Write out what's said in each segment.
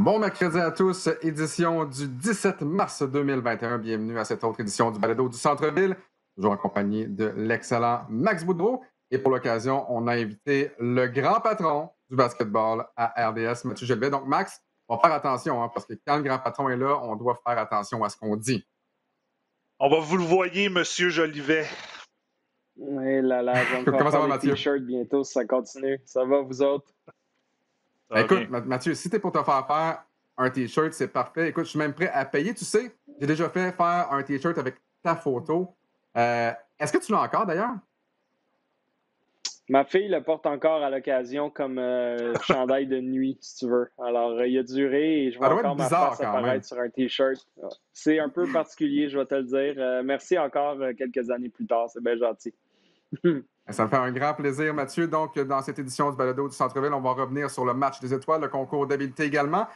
Bon mercredi à tous, édition du 17 mars 2021. Bienvenue à cette autre édition du Balado du Centre-Ville, toujours accompagné de l'excellent Max Boudreau. Et pour l'occasion, on a invité le grand patron du basketball à RDS, Mathieu Jolivet. Donc, Max, on va faire attention, parce que quand le grand patron est là, on doit faire attention à ce qu'on dit. On va vous le voyer, Monsieur Jolivet. Oui, là, je vais me faire Comment ça faire va, des Mathieu? t-shirts bientôt si ça continue. Ça va, vous autres? Écoute, Mathieu, si t'es pour te faire un t-shirt, c'est parfait. Écoute, je suis même prêt à payer. Tu sais, j'ai déjà fait faire un t-shirt avec ta photo. Est-ce que tu l'as encore, d'ailleurs? Ma fille le porte encore à l'occasion comme chandail de nuit, si tu veux. Alors, il a duré et je vois Ça doit être encore ma bizarre, face quand même. apparaître sur un t-shirt. C'est un peu particulier, je vais te le dire. Merci encore quelques années plus tard. C'est bien gentil. Ça me fait un grand plaisir, Mathieu. Donc, dans cette édition du Balado du Centre-Ville, on va revenir sur le match des étoiles, le concours d'habileté également,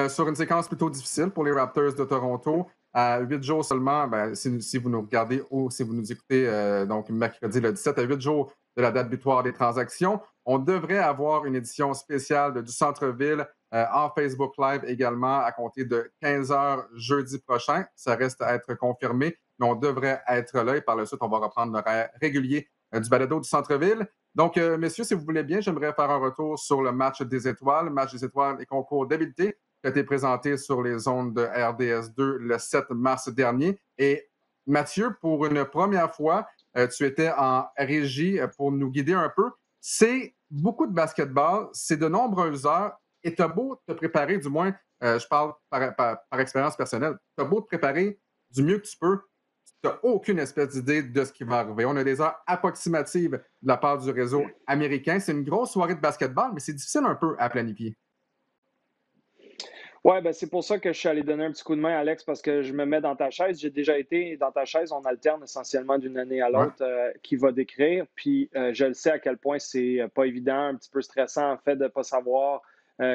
sur une séquence plutôt difficile pour les Raptors de Toronto. À 8 jours seulement, si vous nous regardez ou si vous nous écoutez, donc mercredi le 17, à 8 jours de la date butoir des transactions, on devrait avoir une édition spéciale du Centre-Ville en Facebook Live également à compter de 15h jeudi prochain. Ça reste à être confirmé, mais on devrait être là et par la suite, on va reprendre l'horaire régulier du Balado du Centre-Ville. Donc, messieurs, si vous voulez bien, j'aimerais faire un retour sur le match des étoiles, match des étoiles et concours d'habileté qui a été présenté sur les ondes de RDS2 le 7 mars dernier. Et Mathieu, pour une première fois, tu étais en régie pour nous guider un peu. C'est beaucoup de basketball, c'est de nombreuses heures et tu as beau te préparer, du moins, je parle par expérience personnelle, tu as beau te préparer du mieux que tu peux, tu n'as aucune espèce d'idée de ce qui va arriver. On a des heures approximatives de la part du réseau américain. C'est une grosse soirée de basketball, mais c'est difficile un peu à planifier. Oui, ben c'est pour ça que je suis allé donner un petit coup de main, Alex, parce que je me mets dans ta chaise. J'ai déjà été dans ta chaise. On alterne essentiellement d'une année à l'autre qui va décrire. Puis je le sais à quel point c'est pas évident, un petit peu stressant en fait de ne pas savoir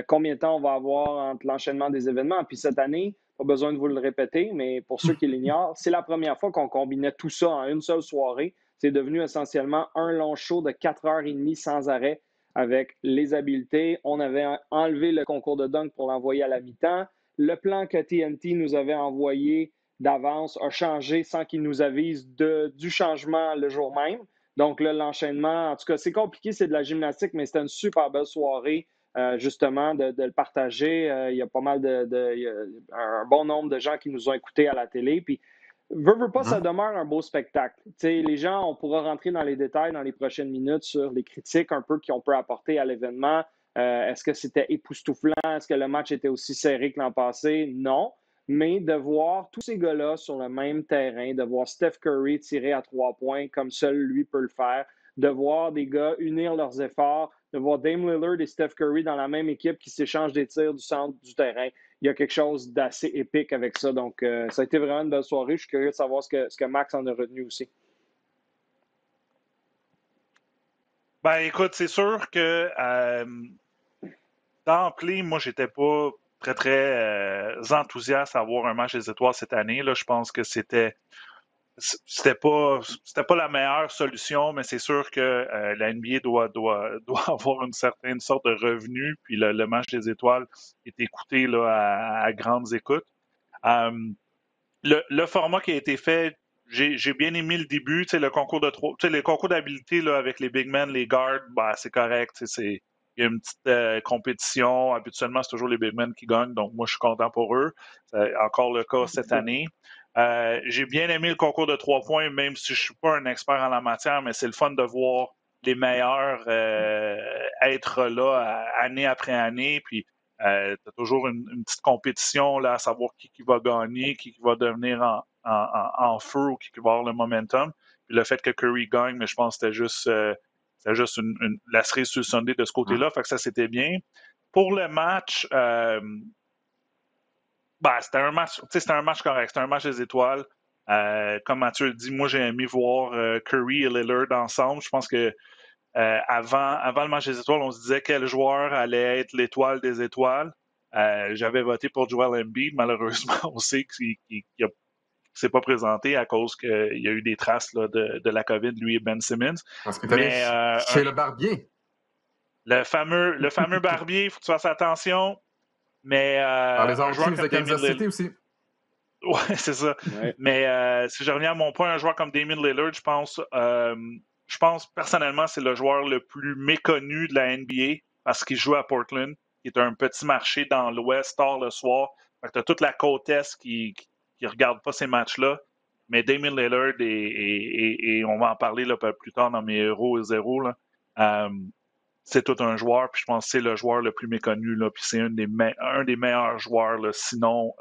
combien de temps on va avoir entre l'enchaînement des événements. Puis cette année, pas besoin de vous le répéter, mais pour ceux qui l'ignorent, c'est la première fois qu'on combinait tout ça en une seule soirée. C'est devenu essentiellement un long show de 4h30 sans arrêt avec les habiletés. On avait enlevé le concours de dunk pour l'envoyer à la mi-temps. Le plan que TNT nous avait envoyé d'avance a changé sans qu'ils nous avisent du changement le jour même. Donc là, l'enchaînement, en tout cas, c'est compliqué, c'est de la gymnastique, mais c'était une super belle soirée, justement, de le partager. Il y a pas mal il y a un bon nombre de gens qui nous ont écoutés à la télé. Puis veux pas, ça demeure un beau spectacle. T'sais, les gens, on pourra rentrer dans les détails dans les prochaines minutes sur les critiques un peu qu'on peut apporter à l'événement. Est-ce que c'était époustouflant? Est-ce que le match était aussi serré que l'an passé? Non. Mais de voir tous ces gars-là sur le même terrain, de voir Steph Curry tirer à 3 points comme seul lui peut le faire, de voir des gars unir leurs efforts, de voir Dame Lillard et Steph Curry dans la même équipe qui s'échangent des tirs du centre du terrain, il y a quelque chose d'assez épique avec ça. Donc, ça a été vraiment une belle soirée. Je suis curieux de savoir ce que Max en a retenu aussi. Ben, écoute, c'est sûr que d'emblée, moi, j'étais pas très enthousiaste à voir un match des étoiles cette année. Là, je pense que c'était pas la meilleure solution, mais c'est sûr que la NBA doit avoir une certaine sorte de revenu. Puis le match des étoiles est écouté là, à grandes écoutes. Le format qui a été fait, j'ai bien aimé le début, le concours de trois, les concours d'habileté là, avec les big men, les guards, c'est correct. Il y a une petite compétition. Habituellement, c'est toujours les big men qui gagnent, donc moi, je suis content pour eux. C'est encore le cas cette année. J'ai bien aimé le concours de 3 points, même si je ne suis pas un expert en la matière, mais c'est le fun de voir les meilleurs être là année après année. Puis, tu as toujours une petite compétition là, à savoir qui va gagner, qui va devenir en feu ou qui va avoir le momentum. Puis le fait que Curry gagne, mais je pense que c'était juste la cerise sur le Sunday de ce côté-là. Fait que ça, c'était bien. Pour le match, c'était un match correct. C'était un match des étoiles. Comme Mathieu le dit, moi, j'ai aimé voir Curry et Lillard ensemble. Je pense que avant le match des étoiles, on se disait quel joueur allait être l'étoile des étoiles. J'avais voté pour Joel Embiid. Malheureusement, on sait qu'il ne s'est pas présenté à cause qu'il y a eu des traces là, de la COVID, lui et Ben Simmons. Parce que tu allé chez le barbier. Le fameux barbier, il faut que tu fasses attention. Mais les un autres joueur Chiefs de comme Damien Kansas Lillard. City aussi. Ouais, c'est ça. Ouais. Mais si je reviens à mon point, un joueur comme Damien Lillard, je pense personnellement c'est le joueur le plus méconnu de la NBA parce qu'il joue à Portland, qui est un petit marché dans l'Ouest tard le soir. Tu as toute la côte Est qui ne regarde pas ces matchs-là. Mais Damien Lillard, et on va en parler là, plus tard dans mes héros et zéros, là, c'est tout un joueur, puis je pense que c'est le joueur le plus méconnu, là, puis c'est un des meilleurs joueurs, là, sinon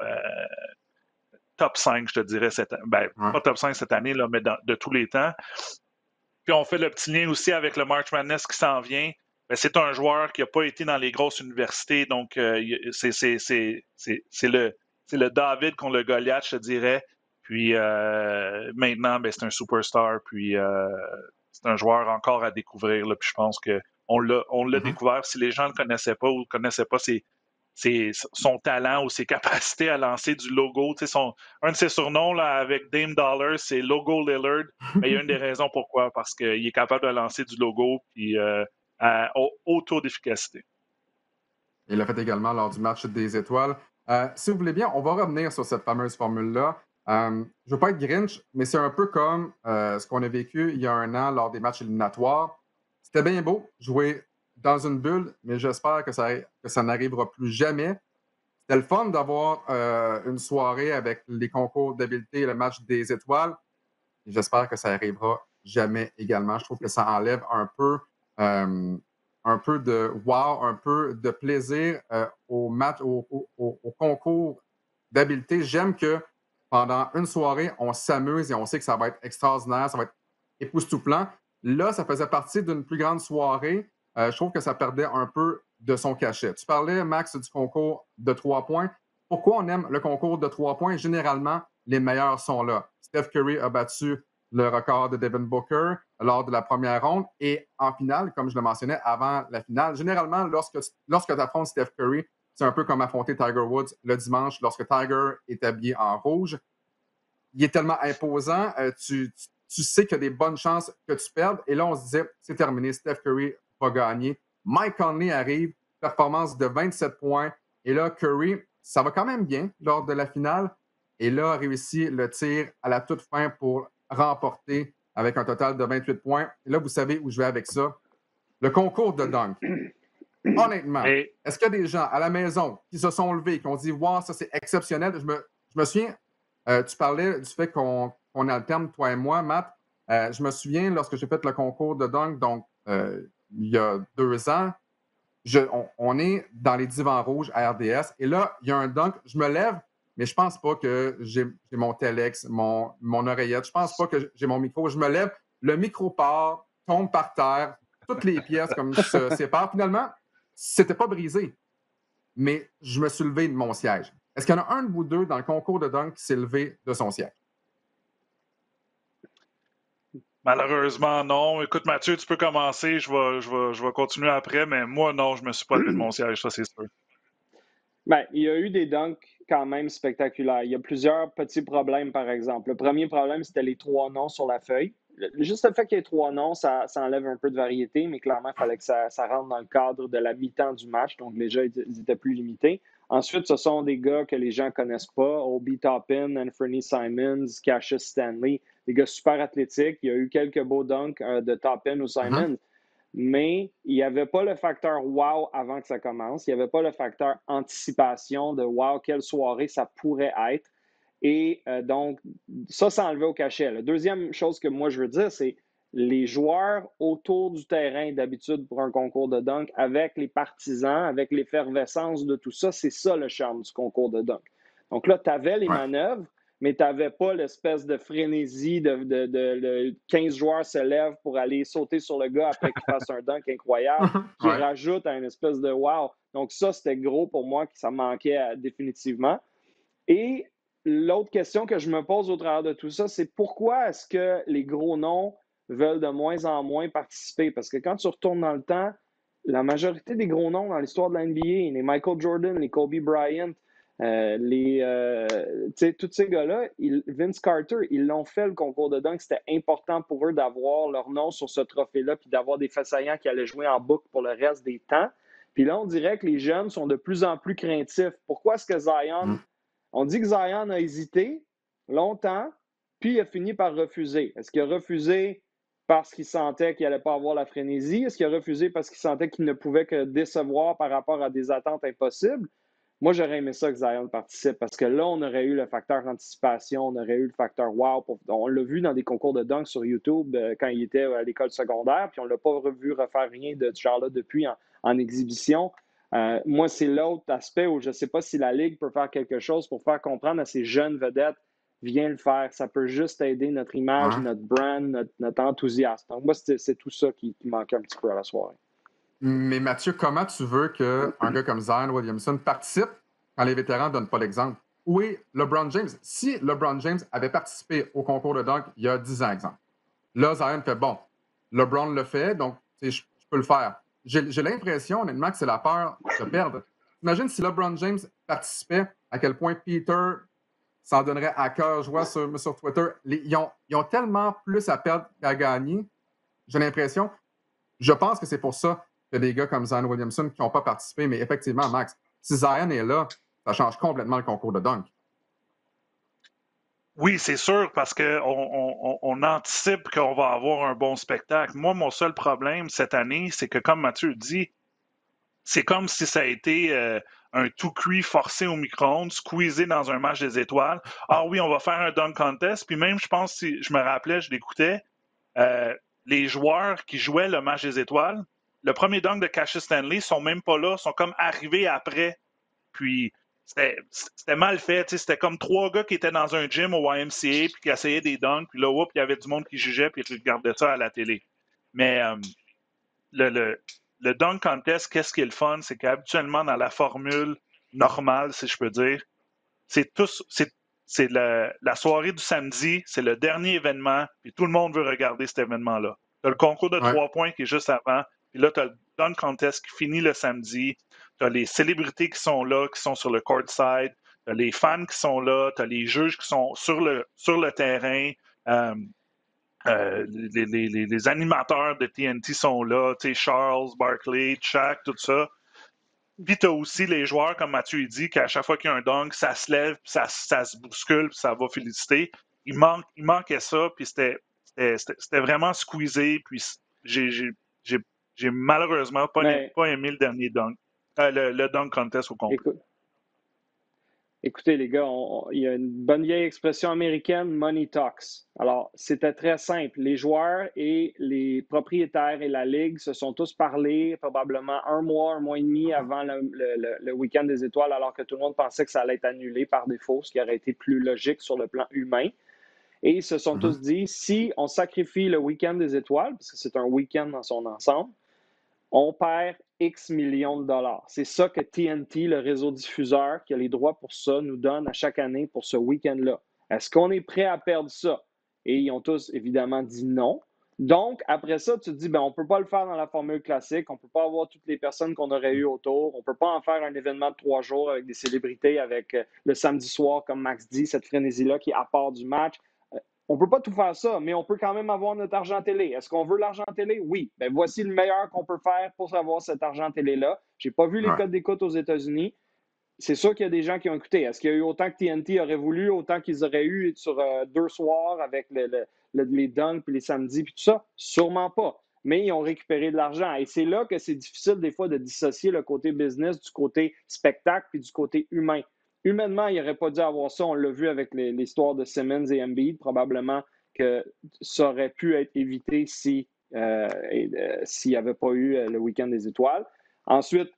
top 5, je te dirais, pas top 5 cette année, là, mais de tous les temps. Puis on fait le petit lien aussi avec le March Madness qui s'en vient. Ben, c'est un joueur qui n'a pas été dans les grosses universités, donc c'est le David contre le Goliath, je te dirais. Puis maintenant, ben, c'est un superstar, puis c'est un joueur encore à découvrir. Là, puis je pense qu'on l'a découvert. Si les gens ne le connaissaient pas ou ne connaissaient pas son talent ou ses capacités à lancer du logo. Un de ses surnoms là, avec Dame Dollar, c'est Logo Lillard. Mais il y a une des raisons pourquoi. Parce qu'il est capable de lancer du logo puis à haut taux d'efficacité. Il l'a fait également lors du match des étoiles. Si vous voulez bien, on va revenir sur cette fameuse formule-là. Je ne veux pas être Grinch, mais c'est un peu comme ce qu'on a vécu il y a 1 an lors des matchs éliminatoires. C'était bien beau jouer dans une bulle, mais j'espère que ça n'arrivera plus jamais. C'était le fun d'avoir une soirée avec les concours d'habileté et le match des étoiles. Et j'espère que ça n'arrivera jamais également. Je trouve que ça enlève un peu de wow, un peu de plaisir au match, au concours d'habileté. J'aime que pendant une soirée, on s'amuse et on sait que ça va être extraordinaire, ça va être époustouflant. Là, ça faisait partie d'une plus grande soirée. Je trouve que ça perdait un peu de son cachet. Tu parlais, Max, du concours de 3 points. Pourquoi on aime le concours de 3 points? Généralement, les meilleurs sont là. Steph Curry a battu le record de Devin Booker lors de la première ronde. Et en finale, comme je le mentionnais avant la finale, généralement, lorsque tu affrontes Steph Curry, c'est un peu comme affronter Tiger Woods le dimanche lorsque Tiger est habillé en rouge. Il est tellement imposant, tu sais qu'il y a des bonnes chances que tu perdes. Et là, on se disait, c'est terminé, Steph Curry va gagner. Mike Conley arrive, performance de 27 points. Et là, Curry, ça va quand même bien lors de la finale. Et là, a réussi le tir à la toute fin pour remporter avec un total de 28 points. Et là, vous savez où je vais avec ça. Le concours de dunk. Honnêtement, est-ce qu'il y a des gens à la maison qui se sont levés, qui ont dit « Wow, ça c'est exceptionnel ». Je me souviens, tu parlais du fait qu'on alterne, toi et moi, Matt. Je me souviens, lorsque j'ai fait le concours de dunk, donc il y a 2 ans, on est dans les divans rouges à RDS. Et là, il y a un dunk. Je me lève, mais je pense pas que j'ai mon Telex, mon oreillette. Je pense pas que j'ai mon micro. Je me lève, le micro part, tombe par terre, toutes les pièces comme se séparent. Finalement, c'était pas brisé, mais je me suis levé de mon siège. Est-ce qu'il y en a un de vous deux dans le concours de dunk qui s'est levé de son siège? Malheureusement, non. Écoute, Mathieu, tu peux commencer. Je vais continuer après, mais moi, non, je me suis pas levé de mon siège, ça, c'est sûr. Bien, il y a eu des dunks quand même spectaculaires. Il y a plusieurs petits problèmes, par exemple. Le premier problème, c'était les 3 noms sur la feuille. Juste le fait qu'il y ait 3 noms, ça enlève un peu de variété, mais clairement, il fallait que ça rentre dans le cadre de la mi-temps du match. Donc, les jeux ils étaient plus limités. Ensuite, ce sont des gars que les gens ne connaissent pas. Obi Toppin, Anthony Simons, Cassius Stanley, des gars super athlétiques. Il y a eu quelques beaux dunks de Toppin ou Simons. Mais il n'y avait pas le facteur wow avant que ça commence. Il n'y avait pas le facteur anticipation de wow, quelle soirée ça pourrait être. Et donc, ça enlevé au cachet. La deuxième chose que moi je veux dire, c'est les joueurs autour du terrain d'habitude pour un concours de dunk, avec les partisans, avec l'effervescence de tout ça, c'est ça le charme du concours de dunk. Donc là, tu avais les manœuvres, mais tu n'avais pas l'espèce de frénésie de 15 joueurs se lèvent pour aller sauter sur le gars après qu'il fasse un dunk incroyable, qui rajoute à une espèce de wow. Donc ça, c'était gros pour moi, que ça manquait définitivement. Et l'autre question que je me pose au travers de tout ça, c'est pourquoi est-ce que les gros noms veulent de moins en moins participer? Parce que quand tu retournes dans le temps, la majorité des gros noms dans l'histoire de la NBA, les Michael Jordan, les Kobe Bryant, tous ces gars-là, Vince Carter, ils l'ont fait le concours de dunk. C'était important pour eux d'avoir leur nom sur ce trophée-là puis d'avoir des faits saillants qui allaient jouer en boucle pour le reste des temps. Puis là, on dirait que les jeunes sont de plus en plus craintifs. Pourquoi est-ce que Zion... On dit que Zion a hésité longtemps, puis il a fini par refuser. Est-ce qu'il a refusé parce qu'il sentait qu'il n'allait pas avoir la frénésie? Est-ce qu'il a refusé parce qu'il sentait qu'il ne pouvait que décevoir par rapport à des attentes impossibles? Moi, j'aurais aimé ça que Zion participe parce que là, on aurait eu le facteur anticipation, on aurait eu le facteur wow. On l'a vu dans des concours de dunk sur YouTube quand il était à l'école secondaire, puis on ne l'a pas revu refaire rien de ce genre-là depuis en exhibition. Moi, c'est l'autre aspect où je ne sais pas si la Ligue peut faire quelque chose pour faire comprendre à ces jeunes vedettes, viens le faire. Ça peut juste aider notre image, notre brand, notre enthousiasme. Donc, moi, c'est tout ça qui manquait un petit peu à la soirée. Mais Mathieu, comment tu veux qu'un gars comme Zion Williamson participe quand les vétérans ne donnent pas l'exemple? Où est LeBron James? Si LeBron James avait participé au concours de dunk il y a 10 ans, exemple, là, Zion fait bon, LeBron le fait, donc je peux le faire. J'ai l'impression, honnêtement, que c'est la peur de perdre. Imagine si LeBron James participait, à quel point Peter s'en donnerait à cœur joie sur Twitter. Ils ont tellement plus à perdre qu'à gagner. J'ai l'impression. Je pense que c'est pour ça que des gars comme Zion Williamson qui n'ont pas participé, mais effectivement, Max, si Zion est là, ça change complètement le concours de dunk. Oui, c'est sûr, parce qu'on anticipe qu'on va avoir un bon spectacle. Moi, mon seul problème cette année, c'est que, comme Mathieu dit, c'est comme si ça a été un tout cuit forcé au micro-ondes, squeezé dans un match des étoiles. Ah oui, on va faire un dunk contest. Puis même, je pense, si je me rappelais, je l'écoutais, les joueurs qui jouaient le match des étoiles, le premier dunk de Cassius Stanley sont même pas là, sont comme arrivés après. Puis c'était mal fait. C'était comme 3 gars qui étaient dans un gym au YMCA puis qui essayaient des dunks. Puis là, il y avait du monde qui jugeait puis qui regardait ça à la télé. Mais le dunk contest, qu'est-ce qui est le fun? C'est qu'habituellement, dans la formule normale, si je peux dire, c'est la soirée du samedi, c'est le dernier événement, puis tout le monde veut regarder cet événement-là. Tu as le concours de 3 points qui est juste avant, puis là, tu as le dunk contest qui finit le samedi, tu as les célébrités qui sont là, qui sont sur le courtside, tu as les fans qui sont là, tu as les juges qui sont sur le terrain, les animateurs de TNT sont là, Charles, Barkley, Shaq, tout ça. Puis tu as aussi les joueurs, comme Mathieu dit, qu'à chaque fois qu'il y a un dunk, ça se lève, puis ça se bouscule, puis ça va féliciter. Il manquait ça, puis c'était vraiment squeezé, puis j'ai malheureusement pas aimé le dernier dunk, le dunk contest au complet. Écoutez, les gars, il y a une bonne vieille expression américaine, money talks. Alors, c'était très simple. Les joueurs et les propriétaires et la Ligue se sont tous parlé probablement un mois et demi avant le week-end des étoiles, alors que tout le monde pensait que ça allait être annulé par défaut, ce qui aurait été plus logique sur le plan humain. Et ils se sont tous dit, si on sacrifie le week-end des étoiles, parce que c'est un week-end dans son ensemble, on perd X millions de dollars. C'est ça que TNT, le réseau diffuseur, qui a les droits pour ça, nous donne à chaque année pour ce week-end-là. Est-ce qu'on est prêt à perdre ça? Et ils ont tous évidemment dit non. Donc, après ça, tu te dis, on ne peut pas le faire dans la formule classique, on ne peut pas avoir toutes les personnes qu'on aurait eues autour, on ne peut pas en faire un événement de 3 jours avec des célébrités, avec le samedi soir, comme Max dit, cette frénésie-là qui est à part du match. On ne peut pas tout faire ça, mais on peut quand même avoir notre argent télé. Est-ce qu'on veut l'argent télé? Oui. Voici le meilleur qu'on peut faire pour avoir cet argent télé-là. Je n'ai pas vu les codes d'écoute aux États-Unis. C'est sûr qu'il y a des gens qui ont écouté. Est-ce qu'il y a eu autant que TNT aurait voulu, autant qu'ils auraient eu sur 2 soirs avec les dunks, puis les samedis, puis tout ça? Sûrement pas. Mais ils ont récupéré de l'argent. Et c'est là que c'est difficile des fois de dissocier le côté business du côté spectacle puis du côté humain. Humainement, il n'aurait pas dû avoir ça. On l'a vu avec l'histoire de Simmons et Embiid. Probablement que ça aurait pu être évité s'il n'y avait pas eu le week-end des étoiles. Ensuite,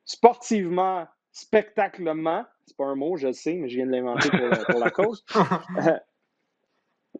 sportivement, spectaclement, c'est pas un mot, je le sais, mais je viens de l'inventer pour la cause.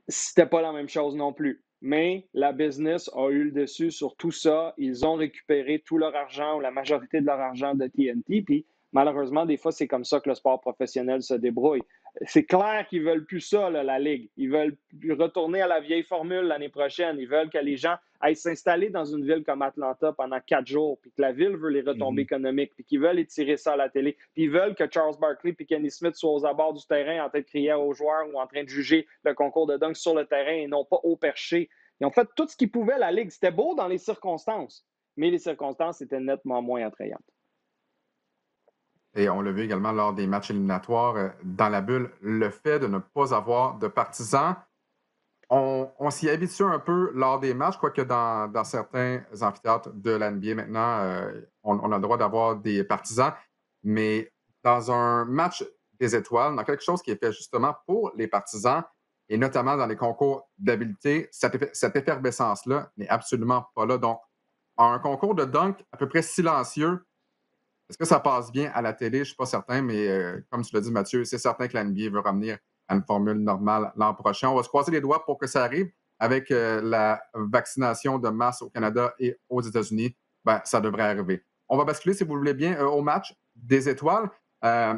C'était pas la même chose non plus. Mais la business a eu le dessus sur tout ça. Ils ont récupéré tout leur argent ou la majorité de leur argent de TNT. Puis malheureusement, des fois, c'est comme ça que le sport professionnel se débrouille. C'est clair qu'ils ne veulent plus ça, là, la Ligue. Ils veulent retourner à la vieille formule l'année prochaine. Ils veulent que les gens aillent s'installer dans une ville comme Atlanta pendant 4 jours, puis que la ville veut les retombées économiques, puis qu'ils veulent étirer ça à la télé, puis ils veulent que Charles Barkley et Kenny Smith soient aux abords du terrain en train de crier aux joueurs ou en train de juger le concours de dunk sur le terrain et non pas au perché. Ils ont fait tout ce qu'ils pouvaient, la Ligue. C'était beau dans les circonstances. mais les circonstances étaient nettement moins attrayantes. Et on l'a vu également lors des matchs éliminatoires dans la bulle, le fait de ne pas avoir de partisans, on s'y habitue un peu lors des matchs, quoique dans certains amphithéâtres de l'NBA maintenant, on a le droit d'avoir des partisans, mais dans un match des étoiles, dans quelque chose qui est fait justement pour les partisans, et notamment dans les concours d'habileté, cette effervescence-là n'est absolument pas là. Donc, un concours de dunk à peu près silencieux, est-ce que ça passe bien à la télé? Je ne suis pas certain, mais comme tu l'as dit, Mathieu, c'est certain que la NBA veut revenir à une formule normale l'an prochain. On va se croiser les doigts pour que ça arrive. Avec la vaccination de masse au Canada et aux États-Unis, ben, ça devrait arriver. On va basculer, si vous le voulez bien, au match des étoiles. Euh,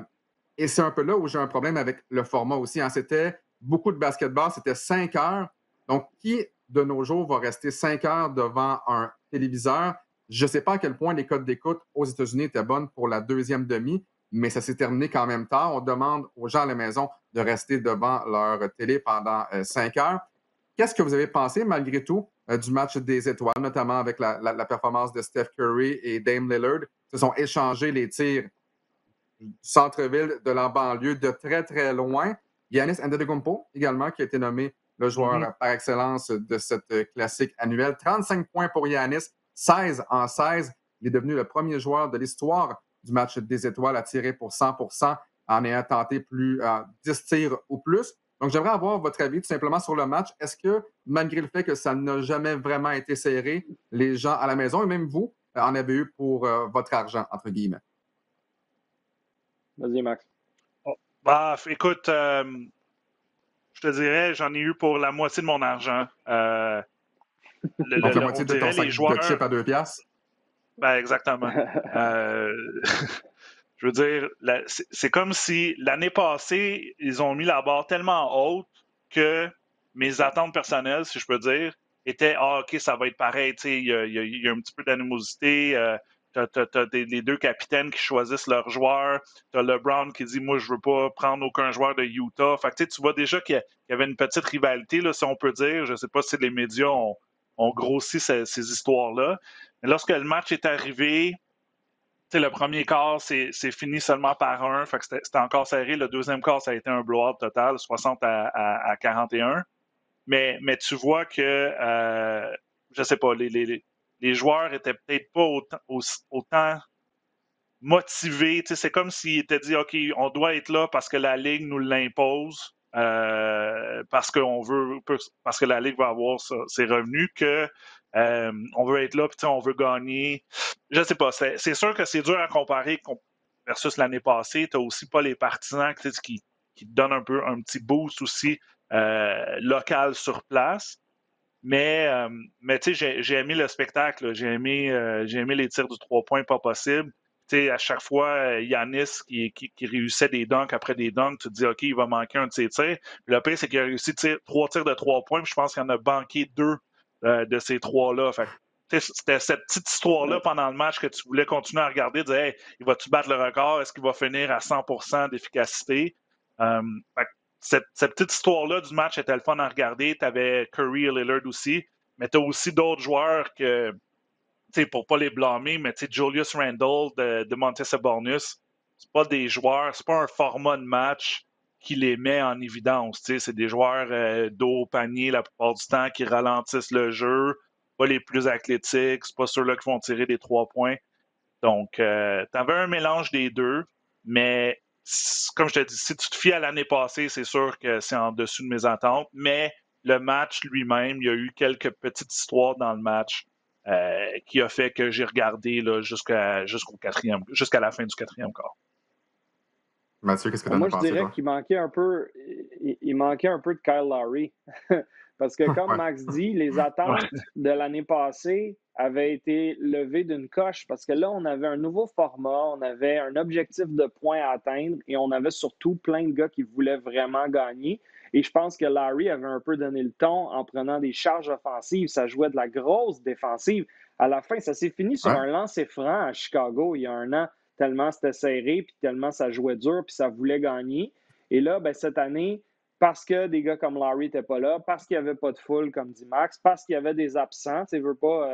et c'est un peu là où j'ai un problème avec le format aussi. Hein. C'était beaucoup de basketball, c'était 5 heures. Donc, qui de nos jours va rester 5 heures devant un téléviseur? Je ne sais pas à quel point les codes d'écoute aux États-Unis étaient bonnes pour la deuxième demi, mais ça s'est terminé quand même tard. On demande aux gens à la maison de rester devant leur télé pendant 5 heures. Qu'est-ce que vous avez pensé, malgré tout, du match des étoiles, notamment avec la performance de Steph Curry et Dame Lillard? Ils se sont échangés les tirs du centre-ville, de la banlieue, de très, très loin. Giannis Antetokounmpo, également, qui a été nommé le joueur par excellence de cette classique annuelle. 35 points pour Giannis, 16 en 16. Il est devenu le premier joueur de l'histoire du match des étoiles à tirer pour 100% en ayant tenté plus 10 tirs ou plus. Donc, j'aimerais avoir votre avis tout simplement sur le match. Est-ce que, malgré le fait que ça n'a jamais vraiment été serré, les gens à la maison, et même vous, en avez eu pour votre argent, entre guillemets? Vas-y, Max. Oh, bah, écoute, je te dirais, j'en ai eu pour la moitié de mon argent. Donc, la moitié de ton sac les joueurs, de chips à 2 piastres? Ben, exactement. Je veux dire, c'est comme si l'année passée, ils ont mis la barre tellement haute que mes attentes personnelles, si je peux dire, étaient OK, ça va être pareil. Il y a un petit peu d'animosité. T'as les deux capitaines qui choisissent leurs joueurs. T'as LeBron qui dit moi, je veux pas prendre aucun joueur de Utah. Fait que, tu vois déjà qu'il y avait une petite rivalité, là, si on peut dire. Je sais pas si les médias ont grossi ces histoires-là. Mais lorsque le match est arrivé, le premier quart, c'est fini seulement par un. Fait que c'était encore serré. Le deuxième quart, ça a été un blowout total, 60 à 41. Mais tu vois que, je sais pas, les joueurs étaient peut-être pas autant motivés. C'est comme s'ils étaient dit, OK, on doit être là parce que la Ligue nous l'impose, parce que la Ligue va avoir ses revenus, que on veut être là, puis on veut gagner. Je sais pas, c'est sûr que c'est dur à comparer versus l'année passée. Tu n'as aussi pas les partisans qui te donnent un petit boost aussi local sur place. Mais tu sais, j'ai aimé le spectacle. Là. J'ai aimé les tirs du 3 points pas possible. Tu sais, à chaque fois, Giannis qui réussissait des dunks après des dunks, tu te dis, OK, il va manquer un de ses tirs. Puis le pire, c'est qu'il a réussi 3 tirs de 3 points, puis je pense qu'il en a banqué 2 de ces 3-là. Fait c'était cette petite histoire-là pendant le match que tu voulais continuer à regarder, dire, hey, il va-tu battre le record? Est-ce qu'il va finir à 100% d'efficacité? Fait cette petite histoire-là du match était le fun à regarder. Tu avais Curry et Lillard aussi, mais tu as aussi d'autres joueurs que, pour pas les blâmer, mais Julius Randle, de Montes Sabonis, c'est pas des joueurs, c'est pas un format de match qui les met en évidence. C'est des joueurs dos au panier la plupart du temps qui ralentissent le jeu, pas les plus athlétiques, c'est pas ceux-là qui vont tirer des 3 points. Donc, tu avais un mélange des deux, mais comme je te dis, si tu te fies à l'année passée, c'est sûr que c'est en dessous de mes attentes, mais le match lui-même, il y a eu quelques petites histoires dans le match qui a fait que j'ai regardé là, jusqu'à la fin du quatrième quart. Mathieu, qu'est-ce que tu en as Moi, je pensé, dirais toi? qu'il manquait un peu, il manquait un peu de Kyle Lowry. Parce que, comme Max dit, les attentes de l'année passée avaient été levées d'une coche parce que là, on avait un nouveau format, on avait un objectif de points à atteindre et on avait surtout plein de gars qui voulaient vraiment gagner. Et je pense que Larry avait un peu donné le ton en prenant des charges offensives. Ça jouait de la grosse défensive. À la fin, ça s'est fini sur un lancer franc à Chicago il y a un an, tellement c'était serré, puis tellement ça jouait dur, puis ça voulait gagner. Et là, ben, cette année, parce que des gars comme Larry n'étaient pas là, parce qu'il n'y avait pas de foule, comme dit Max, parce qu'il y avait des absents. Tu veux pas,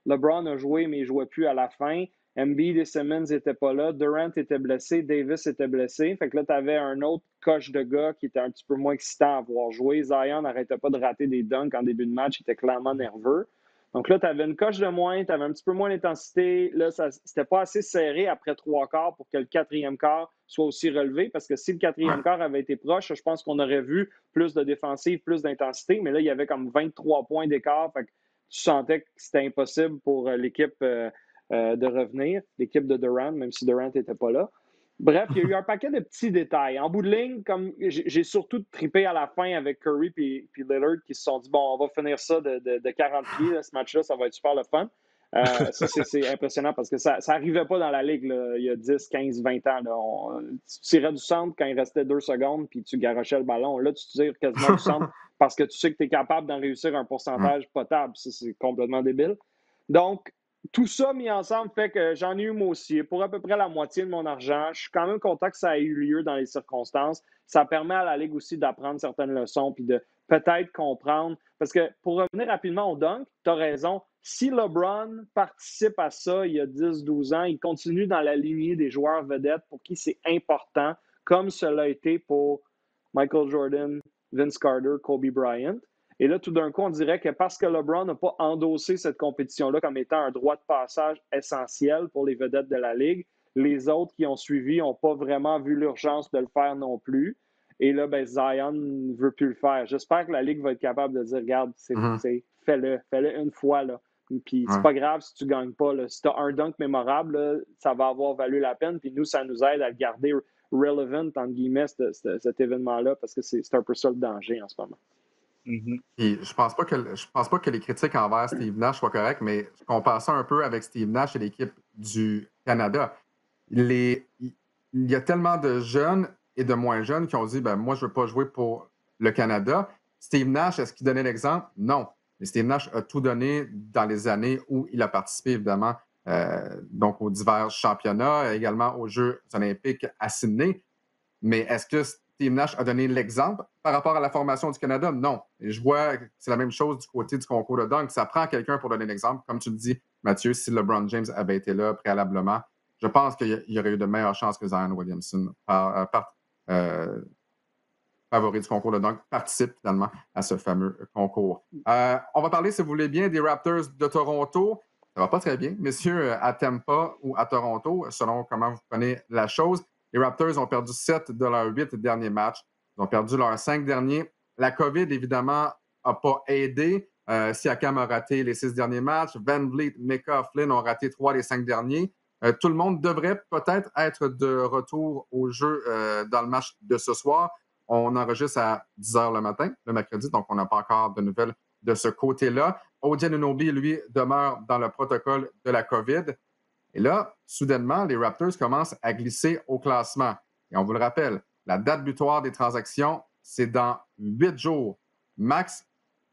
LeBron a joué, mais il ne jouait plus à la fin. Embiid et Simmons n'étaient pas là. Durant était blessé. Davis était blessé. Fait que là, tu avais un autre coche de gars qui était un petit peu moins excitant à voir jouer. Zion n'arrêtait pas de rater des dunks en début de match. Il était clairement nerveux. Donc là, tu avais une coche de moins, tu avais un petit peu moins d'intensité. Là, c'était pas assez serré après 3 quarts pour que le 4e quart soit aussi relevé. Parce que si le 4e quart avait été proche, je pense qu'on aurait vu plus de défensive, plus d'intensité. Mais là, il y avait comme 23 points d'écart. Fait que tu sentais que c'était impossible pour l'équipe de revenir, l'équipe de Durant, même si Durant n'était pas là. Bref, il y a eu un paquet de petits détails. En bout de ligne, comme j'ai surtout trippé à la fin avec Curry et Lillard qui se sont dit, bon, on va finir ça de 40 pieds, là, ce match-là, ça va être super le fun. Ça, c'est impressionnant parce que ça n'arrivait pas dans la Ligue là, il y a 10, 15, 20 ans. Là. Tu tirais du centre quand il restait 2 secondes puis tu garochais le ballon. Là, tu tires quasiment du centre parce que tu sais que tu es capable d'en réussir un pourcentage potable. Ça, c'est complètement débile. Donc, tout ça mis ensemble fait que j'en ai eu moi aussi pour à peu près la moitié de mon argent. Je suis quand même content que ça ait eu lieu dans les circonstances. Ça permet à la Ligue aussi d'apprendre certaines leçons puis de peut-être comprendre. Parce que pour revenir rapidement au dunk, tu as raison. Si LeBron participe à ça il y a 10-12 ans, il continue dans la lignée des joueurs vedettes pour qui c'est important, comme cela a été pour Michael Jordan, Vince Carter, Kobe Bryant. Et là, tout d'un coup, on dirait que parce que LeBron n'a pas endossé cette compétition-là comme étant un droit de passage essentiel pour les vedettes de la Ligue, les autres qui ont suivi n'ont pas vraiment vu l'urgence de le faire non plus. Et là, ben, Zion ne veut plus le faire. J'espère que la Ligue va être capable de dire, regarde, fais-le une fois. Là. Puis c'est pas grave si tu ne gagnes pas. Là. Si tu as un dunk mémorable, là, ça va avoir valu la peine. Puis nous, ça nous aide à le garder relevant, entre guillemets, cet événement-là, parce que c'est un peu ça le danger en ce moment. Et je pense pas que les critiques envers Steve Nash soient correctes, mais je compare ça un peu avec Steve Nash et l'équipe du Canada. Il y a tellement de jeunes et de moins jeunes qui ont dit ben, moi, je ne veux pas jouer pour le Canada. Steve Nash, est-ce qu'il donnait l'exemple? Non. Mais Steve Nash a tout donné dans les années où il a participé, évidemment, donc aux divers championnats, également aux Jeux olympiques à Sydney. Mais est-ce que Steve Nash a donné l'exemple par rapport à la formation du Canada? Non. Et je vois que c'est la même chose du côté du concours de dunk. Ça prend quelqu'un pour donner l'exemple. Comme tu le dis, Mathieu, si LeBron James avait été là préalablement, je pense qu'il y aurait eu de meilleures chances que Zion Williamson, favori du concours de dunk, participe finalement à ce fameux concours. On va parler, si vous voulez bien, des Raptors de Toronto. Ça va pas très bien, messieurs, à Tampa ou à Toronto, selon comment vous prenez la chose. Les Raptors ont perdu 7 de leurs 8 derniers matchs. Ils ont perdu leurs 5 derniers. La COVID, évidemment, n'a pas aidé. Siakam a raté les 6 derniers matchs. Van Vliet, Mecca, Flynn ont raté 3 des 5 derniers. Tout le monde devrait peut-être être de retour au jeu dans le match de ce soir. On enregistre à 10 h le matin, le mercredi, donc on n'a pas encore de nouvelles de ce côté-là. OG Anunoby, lui, demeure dans le protocole de la COVID. Et là, soudainement, les Raptors commencent à glisser au classement. Et on vous le rappelle, la date butoir des transactions, c'est dans 8 jours. Max,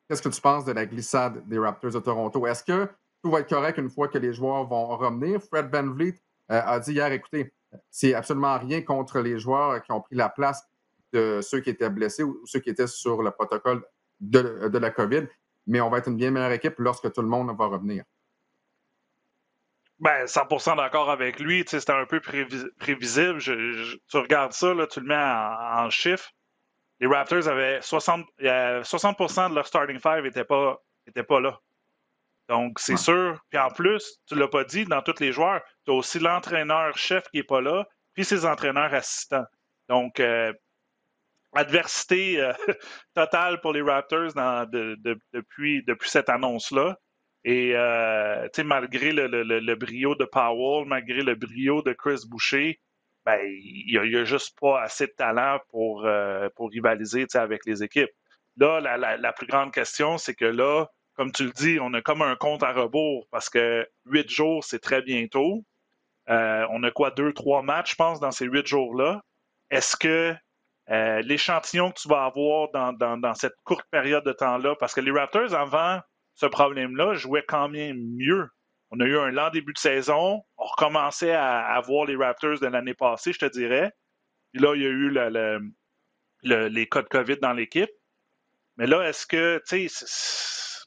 qu'est-ce que tu penses de la glissade des Raptors de Toronto? Est-ce que tout va être correct une fois que les joueurs vont revenir? Fred VanVleet a dit hier, écoutez, c'est absolument rien contre les joueurs qui ont pris la place de ceux qui étaient blessés ou ceux qui étaient sur le protocole de la COVID, mais on va être une bien meilleure équipe lorsque tout le monde va revenir. Ben, 100% d'accord avec lui. C'était un peu prévisible. Tu regardes ça, là, tu le mets en chiffres. Les Raptors avaient 60% de leur starting five n'était pas là. Donc, c'est sûr. Puis en plus, tu ne l'as pas dit, dans tous les joueurs, tu as aussi l'entraîneur-chef qui n'est pas là, puis ses entraîneurs assistants. Donc, adversité totale pour les Raptors depuis cette annonce-là. Et malgré le brio de Powell, malgré le brio de Chris Boucher, ben, il n'y a juste pas assez de talent pour rivaliser avec les équipes. Là, la plus grande question, c'est que là, comme tu le dis, on a comme un compte à rebours parce que 8 jours, c'est très bientôt. On a quoi, 2-3 matchs, je pense, dans ces 8 jours-là. Est-ce que l'échantillon que tu vas avoir dans cette courte période de temps-là, parce que les Raptors, avant ce problème-là, jouaient quand même mieux. On a eu un lent début de saison, on recommençait à voir les Raptors de l'année passée, je te dirais. Puis là, il y a eu les cas de COVID dans l'équipe. Mais là, est-ce que, tu sais,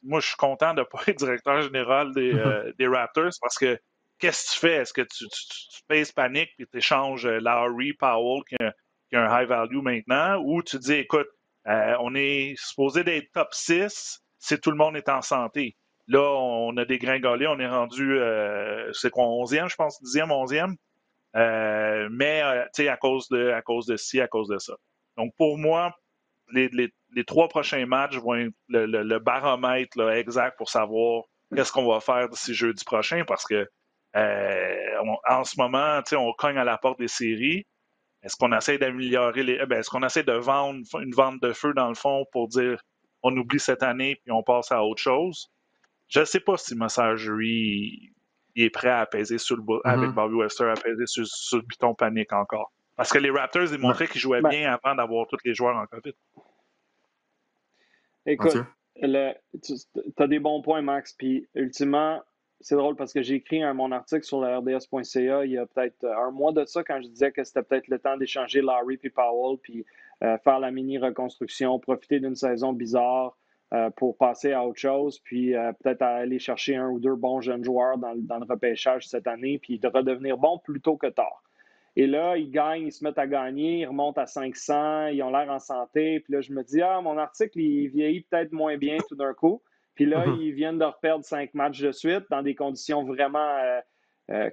moi, je suis content de ne pas être directeur général des Raptors parce que qu'est-ce que tu fais? Est-ce que tu pèses panique et tu échanges Lowry, Powell, qui a un high value maintenant, ou tu dis, écoute, on est supposé d'être top 6 si tout le monde est en santé. Là, on a dégringolé, on est rendu, c'est quoi, 11e, je pense, 10e, 11e. Mais, tu sais, à cause de ci, à cause de ça. Donc, pour moi, les 3 prochains matchs vont être le baromètre là, exact pour savoir qu'est-ce qu'on va faire d'ici jeudi prochain parce que en ce moment, on cogne à la porte des séries. Est-ce qu'on essaie d'améliorer est-ce qu'on essaie de vendre une vente de feu dans le fond pour dire on oublie cette année puis on passe à autre chose? Je ne sais pas si Massagerie il est prêt à apaiser avec Bobby Webster, à apaiser sur le piton panique encore. Parce que les Raptors, ils montraient qu'ils jouaient bien avant d'avoir tous les joueurs en COVID. Écoute, tu as des bons points, Max. Puis, ultimement, c'est drôle parce que j'ai écrit mon article sur la RDS.ca il y a peut-être un mois de ça quand je disais que c'était peut-être le temps d'échanger Larry puis Powell puis faire la mini-reconstruction, profiter d'une saison bizarre pour passer à autre chose, puis peut-être aller chercher un ou deux bons jeunes joueurs dans le repêchage cette année, puis de redevenir bon plus tôt que tard. Et là, ils gagnent, ils se mettent à gagner, ils remontent à 500, ils ont l'air en santé. Puis là, je me dis, mon article, il vieillit peut-être moins bien tout d'un coup. Puis là, ils viennent de reperdre 5 matchs de suite dans des conditions vraiment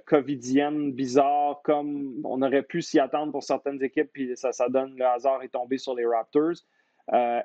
covidiennes, bizarres, comme on aurait pu s'y attendre pour certaines équipes. Puis ça donne, le hasard est tombé sur les Raptors.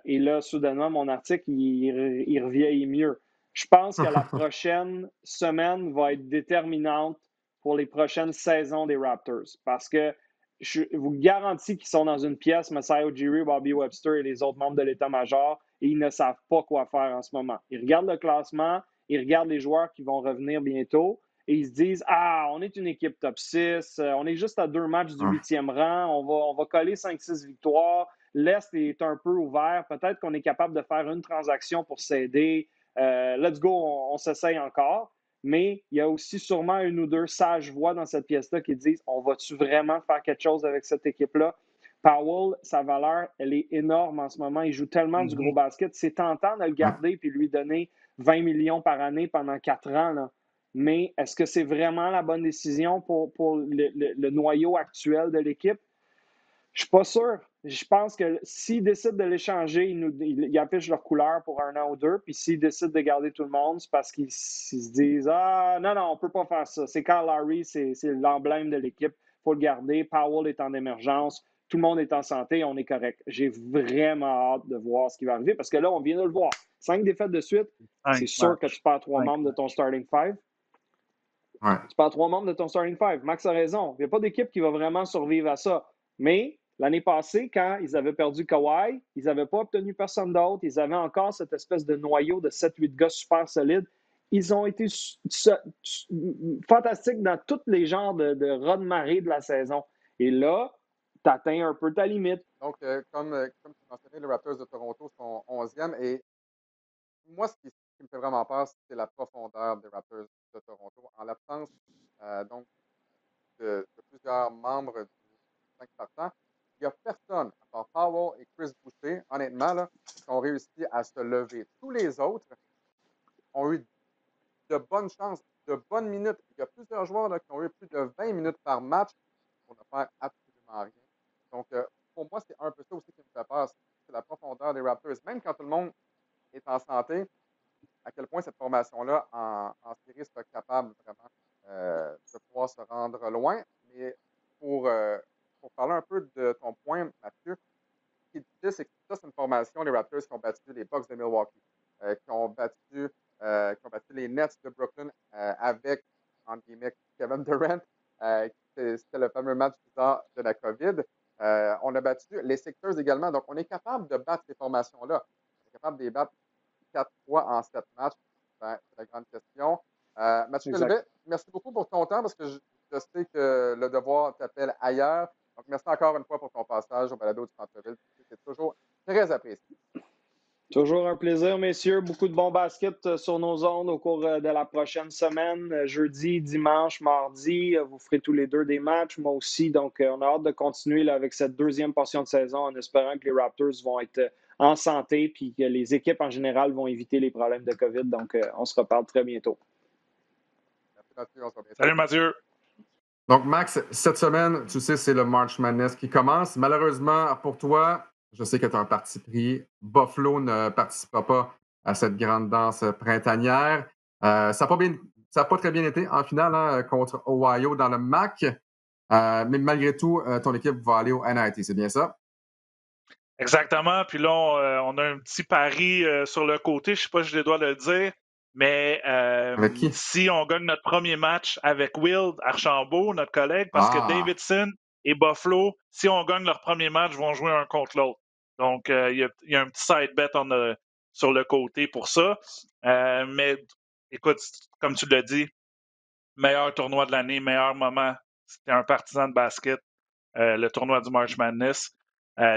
Et là, soudainement, mon article, il revieillit mieux. Je pense que la prochaine semaine va être déterminante pour les prochaines saisons des Raptors. Parce que je vous garantis qu'ils sont dans une pièce, Masai Ujiri, Bobby Webster et les autres membres de l'état-major, et ils ne savent pas quoi faire en ce moment. Ils regardent le classement, ils regardent les joueurs qui vont revenir bientôt, et ils se disent, on est une équipe top 6, on est juste à 2 matchs du 8e rang, on va coller 5-6 victoires, l'Est est un peu ouvert, peut-être qu'on est capable de faire une transaction pour s'aider, let's go, on s'essaye encore. Mais il y a aussi sûrement une ou deux sages voix dans cette pièce-là qui disent on va-tu vraiment faire quelque chose avec cette équipe-là? Powell, sa valeur, elle est énorme en ce moment. Il joue tellement du gros basket. C'est tentant de le garder puis lui donner 20 millions par année pendant 4 ans. Là. Mais est-ce que c'est vraiment la bonne décision pour le noyau actuel de l'équipe? Je ne suis pas sûr. Je pense que s'ils décident de l'échanger, ils affichent leur couleur pour 1 an ou 2. Puis s'ils décident de garder tout le monde, c'est parce qu'ils se disent non, on ne peut pas faire ça. C'est Kyle Lowry, c'est l'emblème de l'équipe. Il faut le garder. Powell est en émergence. Tout le monde est en santé. On est correct. J'ai vraiment hâte de voir ce qui va arriver parce que là, on vient de le voir. 5 défaites de suite. C'est sûr que tu perds 3 membres de ton starting 5. Ouais. Tu perds 3 membres de ton starting 5. Max a raison. Il n'y a pas d'équipe qui va vraiment survivre à ça. Mais l'année passée, quand ils avaient perdu Kawhi, ils n'avaient pas obtenu personne d'autre. Ils avaient encore cette espèce de noyau de 7-8 gars super solides. Ils ont été fantastiques dans tous les genres de raz-de-marée de la saison. Et là, tu atteins un peu ta limite. Donc, comme tu mentionnais, les Raptors de Toronto sont 11e. Et moi, ce qui me fait vraiment peur, c'est la profondeur des Raptors de Toronto. En l'absence donc de plusieurs membres du 5 partants, il n'y a personne, à part Powell et Chris Boucher, honnêtement, là, qui ont réussi à se lever. Tous les autres ont eu de bonnes chances, de bonnes minutes. Il y a plusieurs joueurs là, qui ont eu plus de 20 minutes par match pour ne faire absolument rien. Donc, pour moi, c'est un peu ça aussi qui me fait peur. C'est la profondeur des Raptors. Même quand tout le monde est en santé, à quel point cette formation-là en série sera capable vraiment de pouvoir se rendre loin. Mais pour parler un peu de ton point, Mathieu, ce qui dit, c'est que ça, c'est une formation, les Raptors qui ont battu les Bucks de Milwaukee, qui ont battu les Nets de Brooklyn avec, entre guillemets, Kevin Durant. C'était le fameux match de la COVID. On a battu les Sixers également. Donc, on est capable de battre ces formations-là. On est capable de les battre 4 fois en 7 matchs. C'est la grande question. Mathieu Delvet, merci beaucoup pour ton temps parce que je sais que le devoir t'appelle ailleurs. Donc, merci encore une fois pour ton passage au balado du Centre-Ville. C'est toujours très apprécié. Toujours un plaisir, messieurs. Beaucoup de bon basket sur nos ondes au cours de la prochaine semaine. Jeudi, dimanche, mardi, vous ferez tous les deux des matchs, moi aussi. Donc, on a hâte de continuer là, avec cette deuxième portion de saison en espérant que les Raptors vont être en santé puis que les équipes en général vont éviter les problèmes de COVID. Donc, on se reparle très bientôt. Merci, Mathieu. On se revoit bientôt. Salut Mathieu. Donc, Max, cette semaine, tu sais, c'est le March Madness qui commence. Malheureusement, pour toi, je sais que tu as un parti pris. Buffalo ne participera pas à cette grande danse printanière. Ça n'a pas très bien été en finale contre Ohio dans le MAC. Mais malgré tout, ton équipe va aller au NIT, c'est bien ça? Exactement. Puis là, on a un petit pari sur le côté. Je ne sais pas si je dois le dire, mais Avec qui? si on gagne notre premier match avec Will Archambault, notre collègue, parce que Ah! Davidson et Buffalo, si on gagne leur premier match, vont jouer un contre l'autre. Donc, il y a un petit side bet sur le côté pour ça. Mais écoute, comme tu l'as dit, meilleur tournoi de l'année, meilleur moment. C'était un partisan de basket, le tournoi du March Madness.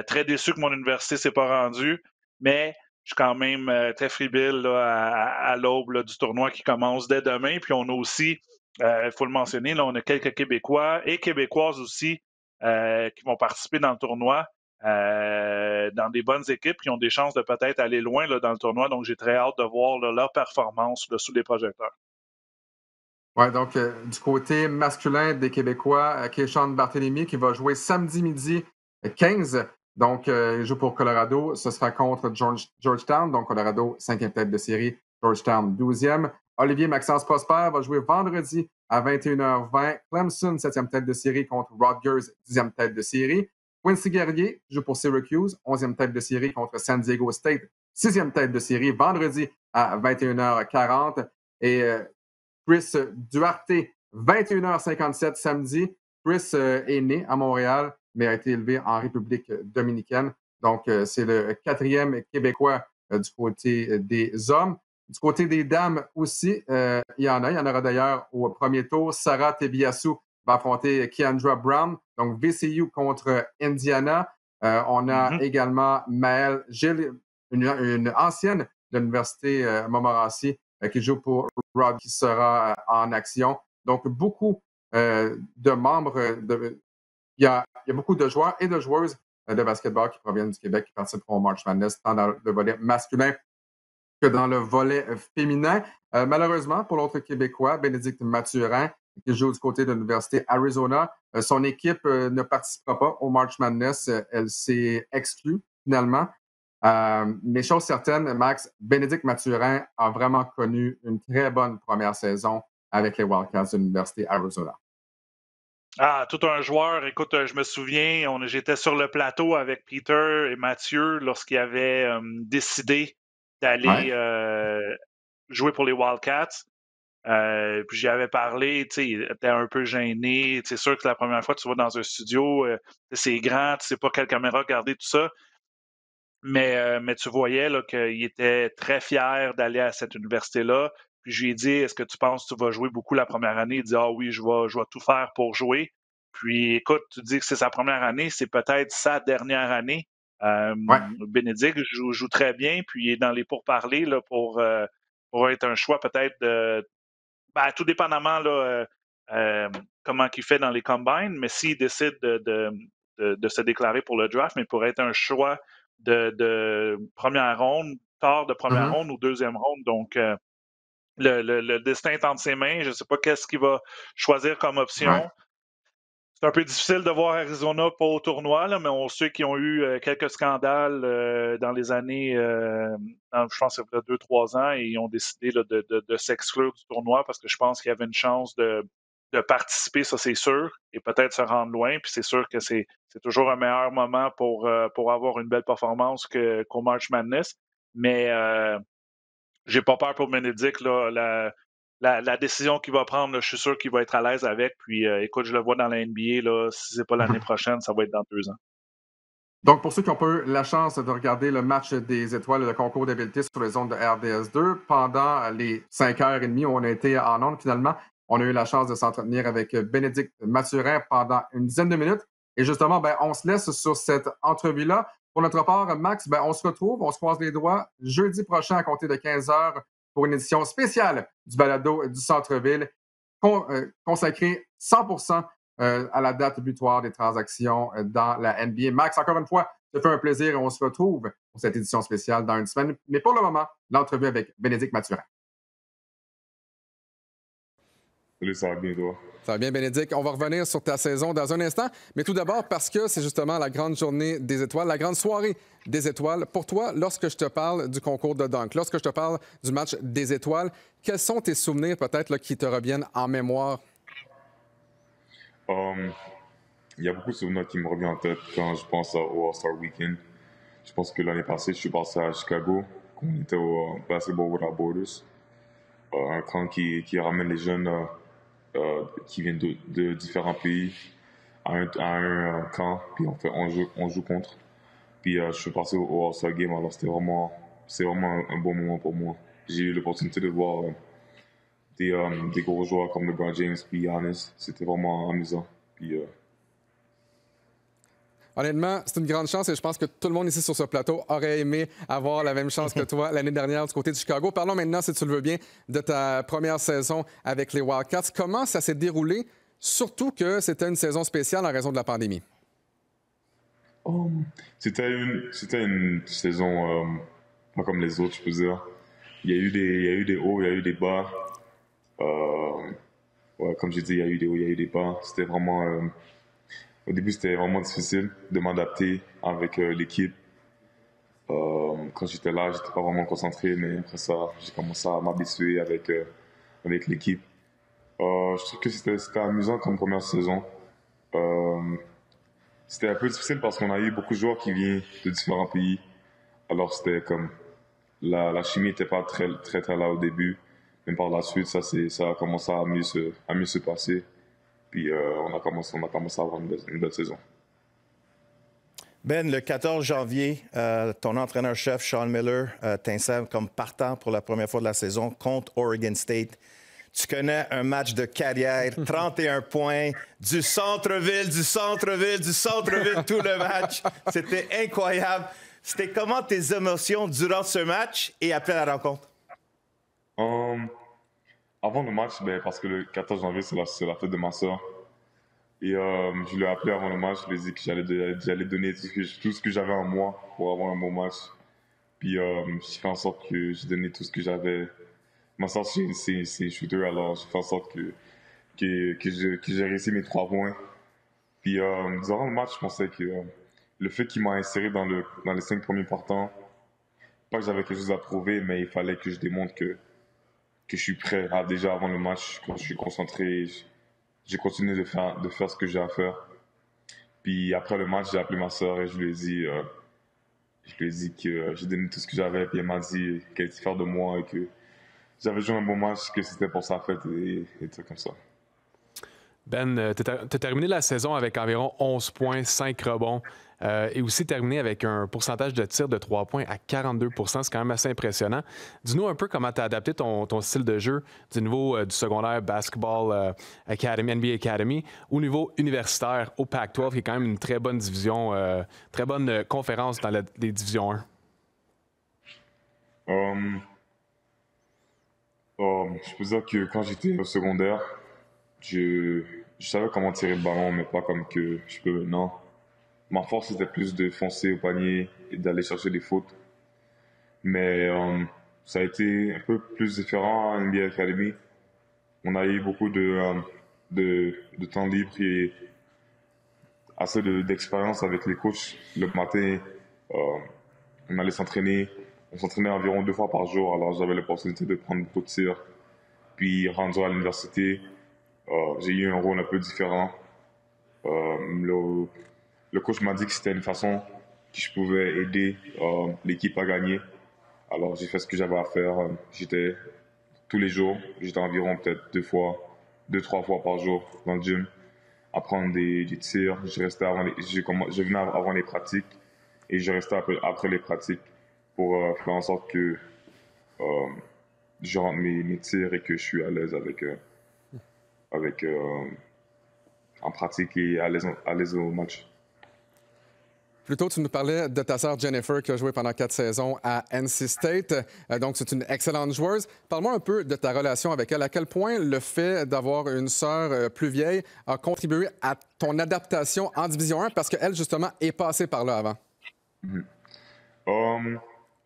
Très déçu que mon université ne s'est pas rendue, mais je suis quand même très fribile là, à l'aube là, du tournoi qui commence dès demain. Puis on a aussi, il faut le mentionner, là, on a quelques Québécois et Québécoises aussi qui vont participer dans le tournoi. Dans des bonnes équipes qui ont des chances de peut-être aller loin là, dans le tournoi. Donc, j'ai très hâte de voir là, leur performance là, sous les projecteurs. Ouais, donc du côté masculin des Québécois, Keyshawn Barthélemy qui va jouer samedi midi 15. Donc, il joue pour Colorado. Ce sera contre Georgetown. Donc, Colorado, 5e tête de série. Georgetown, 12e. Olivier Maxence Prosper va jouer vendredi à 21h20. Clemson, 7e tête de série contre Rutgers, 10e tête de série. Quincy Guerrier joue pour Syracuse, 11e tête de série contre San Diego State, 6e tête de série, vendredi à 21h40. Et Chris Duarte, 21h57 samedi. Chris est né à Montréal, mais a été élevé en République dominicaine. Donc, c'est le 4e Québécois du côté des hommes. Du côté des dames aussi, il y en a. Il y en aura d'ailleurs au premier tour. Sarah Tebiasu va affronter Keandra Brown. Donc, VCU contre Indiana. On a également Maëlle Gilles, une ancienne de l'Université Montmorency, qui joue pour Rod, qui sera en action. Donc, beaucoup de membres. Il y a beaucoup de joueurs et de joueuses de basketball qui proviennent du Québec qui participeront au March Madness, tant dans le volet masculin que dans le volet féminin. Malheureusement, pour l'autre Québécois, Bénédicte Mathurin, qui joue du côté de l'Université Arizona, son équipe ne participera pas au March Madness. Elle s'est exclue finalement. Mais chose certaine, Max, Bénédicte Mathurin a vraiment connu une très bonne première saison avec les Wildcats de l'Université Arizona. Ah, tout un joueur. Écoute, je me souviens, j'étais sur le plateau avec Peter et Mathieu lorsqu'ils avaient décidé d'aller jouer pour les Wildcats. Puis j'y avais parlé, tu sais, il était un peu gêné. C'est sûr que c'est la première fois que tu vas dans un studio, c'est grand, tu sais pas quelle caméra regarder, tout ça. Mais tu voyais là, qu'il était très fier d'aller à cette université-là. Puis je lui ai dit, est-ce que tu penses que tu vas jouer beaucoup la première année? Il dit, ah oui, je vais tout faire pour jouer. Puis écoute, tu dis que c'est sa première année, c'est peut-être sa dernière année. Ouais. Bénédicte joue très bien, puis il est dans les pourparlers là, pour être un choix peut-être de. Ben, tout dépendamment là, comment il fait dans les combines, mais s'il décide de se déclarer pour le draft, mais pour être un choix de première ronde, tard de première ronde ou deuxième ronde. Donc, le destin est entre ses mains. Je ne sais pas qu'est-ce qu'il va choisir comme option. Ouais. C'est un peu difficile de voir Arizona pas au tournoi, là, mais on sait qu'ils ont eu quelques scandales dans les années, je pense que c'est 2-3 ans, et ils ont décidé là, de s'exclure du tournoi parce que je pense qu'il y avait une chance de participer, ça c'est sûr, et peut-être se rendre loin. Puis c'est sûr que c'est toujours un meilleur moment pour avoir une belle performance qu'au March Madness. Mais j'ai pas peur pour Bénédicte. Là, la décision qu'il va prendre, là, je suis sûr qu'il va être à l'aise avec. Puis écoute, je le vois dans la NBA. Là, si c'est pas l'année prochaine, ça va être dans 2 ans. Donc, pour ceux qui n'ont pas eu la chance de regarder le match des étoiles, le concours d'habileté sur les zones de RDS2, pendant les 5h30 où on a été en ondes, finalement, on a eu la chance de s'entretenir avec Bénédicte Mathurin pendant une dizaine de minutes. Et justement, ben, on se laisse sur cette entrevue-là. Pour notre part, Max, on se retrouve, on se croise les doigts jeudi prochain à compter de 15h pour une édition spéciale du balado du Centre-Ville consacrée 100% à la date butoir des transactions dans la NBA. Max, encore une fois, ça fait un plaisir et on se retrouve pour cette édition spéciale dans une semaine. Mais pour le moment, l'entrevue avec Bénédicte Mathurin. Salut, ça va bien, toi? Ça va bien, Bénédicte. On va revenir sur ta saison dans un instant. Mais tout d'abord, parce que c'est justement la grande journée des étoiles, la grande soirée des étoiles. Pour toi, lorsque je te parle du concours de dunk, lorsque je te parle du match des étoiles, quels sont tes souvenirs peut-être là, qui te reviennent en mémoire? Il y a beaucoup de souvenirs qui me reviennent en tête quand je pense au All-Star Weekend. Je pense que l'année passée, je suis passé à Chicago, quand on était au Basketball Without Borders. Un camp qui ramène les jeunes qui viennent de différents pays à un camp, puis on joue contre. Puis je suis passé au All-Star Game, alors c'est vraiment un bon moment pour moi. J'ai eu l'opportunité de voir des gros joueurs comme LeBron James puis Giannis. C'était vraiment amusant. Puis, honnêtement, c'est une grande chance et je pense que tout le monde ici sur ce plateau aurait aimé avoir la même chance que toi l'année dernière du côté de Chicago. Parlons maintenant, si tu le veux bien, de ta première saison avec les Wildcats. Comment ça s'est déroulé, surtout que c'était une saison spéciale en raison de la pandémie? C'était une saison pas comme les autres, je peux dire. Il y a eu des hauts, il y a eu des bas. Ouais, comme j'ai dit, il y a eu des hauts, il y a eu des bas. C'était vraiment... au début, c'était vraiment difficile de m'adapter avec l'équipe. Quand j'étais là, j'étais pas vraiment concentré, mais après ça, j'ai commencé à m'habituer avec l'équipe. Je trouve que c'était amusant comme première saison. C'était un peu difficile parce qu'on a eu beaucoup de joueurs qui viennent de différents pays. Alors c'était comme la chimie n'était pas très là au début, mais par la suite ça a commencé à mieux se passer. Puis on a commencé à avoir une belle saison. Ben, le 14 janvier, ton entraîneur-chef Sean Miller t'insère comme partant pour la première fois de la saison contre Oregon State. Tu connais un match de carrière, 31 points, du centre-ville, tout le match. C'était incroyable. C'était comment tes émotions durant ce match et après la rencontre? Avant le match, parce que le 14 janvier, c'est la fête de ma soeur. Et je l'ai appelé avant le match, je lui ai dit que j'allais donner tout ce que j'avais en moi pour avoir un bon match. Puis j'ai fait en sorte que j'ai donné tout ce que j'avais. Ma soeur, c'est shooter, alors j'ai fait en sorte que j'ai réussi mes 3 points. Puis durant le match, je pensais que le fait qu'il m'a inséré dans les 5 premiers partants, pas que j'avais quelque chose à prouver, mais il fallait que je démontre que je suis prêt. Déjà avant le match, quand je suis concentré, j'ai continué de faire ce que j'ai à faire. Puis après le match, j'ai appelé ma soeur et je lui ai dit que j'ai donné tout ce que j'avais. Puis elle m'a dit qu'elle était fière de moi et que j'avais joué un bon match, que c'était pour sa fête et des trucs comme ça. Ben, tu as terminé la saison avec environ 11 points, 5 rebonds et aussi terminé avec un pourcentage de tir de 3 points à 42 %. C'est quand même assez impressionnant. Dis-nous un peu comment tu as adapté ton style de jeu du niveau du secondaire Basketball Academy, NBA Academy, au niveau universitaire, au Pac-12, qui est quand même une très bonne division, très bonne conférence dans les divisions 1. Je peux dire que quand j'étais au secondaire, je savais comment tirer le ballon, mais pas comme que je peux maintenant. Ma force, c'était plus de foncer au panier et d'aller chercher des fautes. Mais ça a été un peu plus différent à NBA Academy. On a eu beaucoup de temps libre et assez d'expérience avec les coachs. Le matin, on allait s'entraîner. On s'entraînait environ 2 fois par jour, alors j'avais l'opportunité de prendre beaucoup de tirs. Puis, rendu à l'université, j'ai eu un rôle un peu différent. Le coach m'a dit que c'était une façon que je pouvais aider l'équipe à gagner. Alors, j'ai fait ce que j'avais à faire. J'étais tous les jours, j'étais environ peut-être 2-3 fois par jour dans le gym, à prendre des tirs. Je venais avant les pratiques et je restais après les pratiques pour faire en sorte que je rentre mes tirs et que je suis à l'aise en pratique et à l'aise au match. Plus tôt, tu nous parlais de ta sœur Jennifer qui a joué pendant 4 saisons à NC State. Donc, c'est une excellente joueuse. Parle-moi un peu de ta relation avec elle. À quel point le fait d'avoir une sœur plus vieille a contribué à ton adaptation en Division 1 parce qu'elle, justement, est passée par là avant?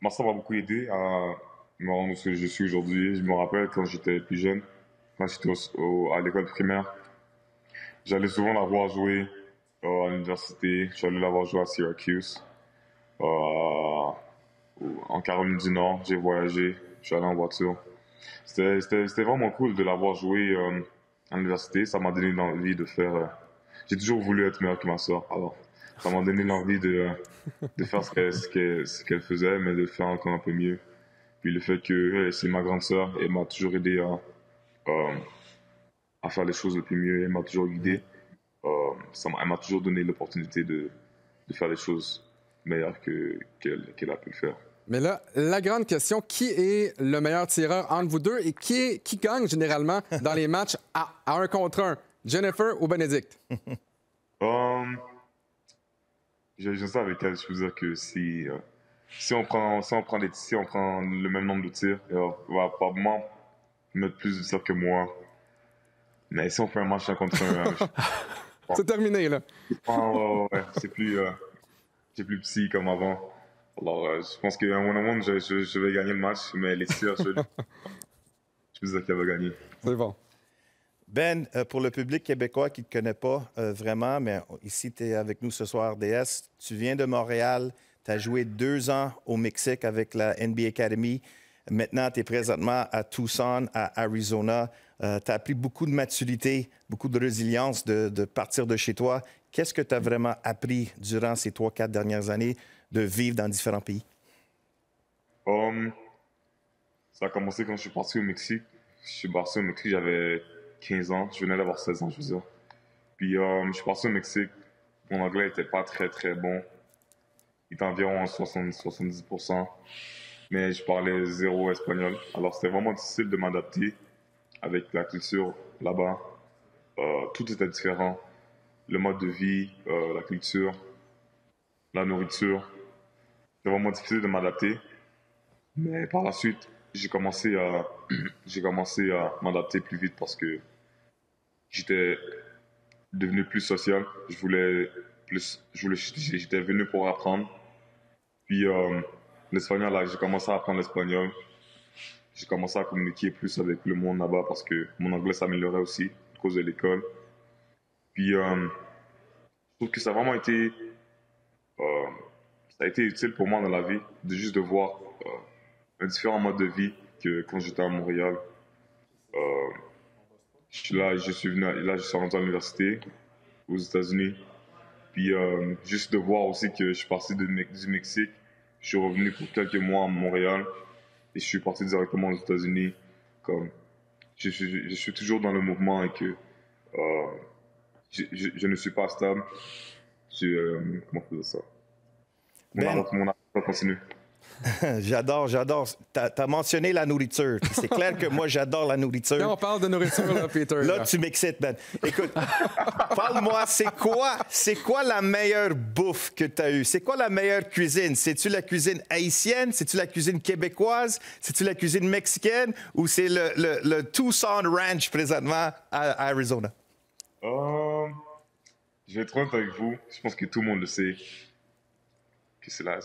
Moi, ça m'a beaucoup aidé à me rendre ce que je suis aujourd'hui. Je me rappelle quand j'étais plus jeune, quand j'étais à l'école primaire, j'allais souvent la voir jouer à l'université. J'allais la voir jouer à Syracuse. En Caroline du Nord, j'ai voyagé. Je suis allé en voiture. C'était vraiment cool de la voir jouer à l'université. Ça m'a donné l'envie de faire... J'ai toujours voulu être meilleur que ma soeur. Alors, ça m'a donné l'envie de faire ce qu'elle faisait, mais de faire encore un peu mieux. Puis le fait que c'est ma grande sœur, elle m'a toujours aidé à faire les choses le plus mieux. Elle m'a toujours guidé. Elle m'a toujours donné l'opportunité de faire les choses meilleures qu'elle a pu le faire. Mais là, la grande question, qui est le meilleur tireur entre vous deux et qui gagne généralement dans les matchs à 1 contre 1? Jennifer ou Bénédicte? Je sais avec elle, je peux dire que si on prend le même nombre de tirs, elle va probablement mettre plus de tirs que moi. Mais si on fait un match 1 contre 1, c'est terminé, là. Ouais, c'est plus petit comme avant. Alors, je pense qu'à un moment, je vais gagner le match, mais les tirs, je peux dire qu'elle va gagner. C'est bon. Ben, pour le public québécois qui ne te connaît pas vraiment, mais ici, tu es avec nous ce soir, DS. Tu viens de Montréal, tu as joué 2 ans au Mexique avec la NBA Academy. Maintenant, tu es présentement à Tucson, à Arizona. Tu as appris beaucoup de maturité, beaucoup de résilience de partir de chez toi. Qu'est-ce que tu as vraiment appris durant ces 3-4 dernières années de vivre dans différents pays? Ça a commencé quand je suis parti au Mexique. Je suis parti au Mexique, j'avais 15 ans. Je venais d'avoir 16 ans, je veux dire. Puis, je suis parti au Mexique. Mon anglais n'était pas très, très bon. Il était environ à 70%. Mais je parlais 0 espagnol. Alors, c'était vraiment difficile de m'adapter avec la culture là-bas. Tout était différent. Le mode de vie, la culture, la nourriture. C'était vraiment difficile de m'adapter. Mais par la suite, j'ai commencé à m'adapter plus vite parce que j'étais devenu plus social. J'étais venu pour apprendre. Puis l'espagnol, là, j'ai commencé à apprendre l'espagnol. J'ai commencé à communiquer plus avec le monde là-bas parce que mon anglais s'améliorait aussi à cause de l'école. Puis je trouve que ça a vraiment été utile pour moi dans la vie de juste de voir un différent mode de vie que quand j'étais à Montréal. Je suis rentré à l'université aux États-Unis. Puis juste de voir aussi que je suis parti du Mexique. Je suis revenu pour quelques mois à Montréal et je suis parti directement aux États-Unis. Comme je suis toujours dans le mouvement et que je ne suis pas stable. Comment on fait ça? Mon aventure continue. J'adore. Tu as mentionné la nourriture. C'est clair que moi, j'adore la nourriture. Là, on parle de nourriture, là, Peter. Là, tu m'excites, Ben. Écoute, parle-moi, c'est quoi la meilleure bouffe que tu as eue? C'est quoi la meilleure cuisine? C'est-tu la cuisine haïtienne? C'est-tu la cuisine québécoise? C'est-tu la cuisine mexicaine? Ou c'est le Tucson Ranch présentement à Arizona? Je vais être honnête avec vous. Je pense que tout le monde le sait. Que c'est la